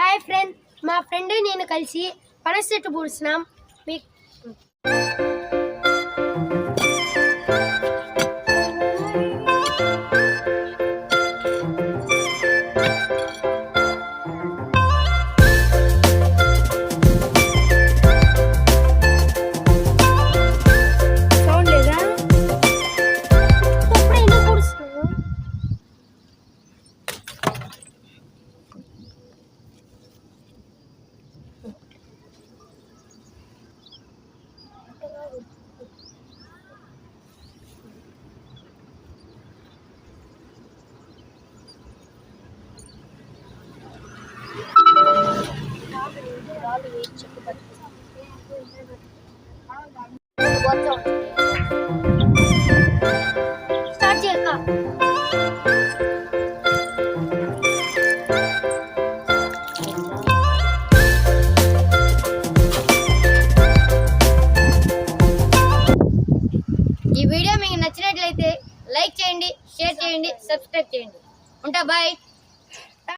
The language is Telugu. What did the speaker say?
హాయ్ ఫ్రెండ్, మా ఫ్రెండ్ నేను కలిసి పనస చెట్టు పూడుస్తున్నాం. మీకు సౌండ్ లేదా? అప్పుడే ఎందుకు పూడుస్తున్నావు? స్టార్ట్ చేయక ఈ వీడియో మీకు నచ్చినట్లయితే లైక్ చేయండి, షేర్ చేయండి, సబ్స్క్రైబ్ చేయండి. ఉంటా, బాయ్.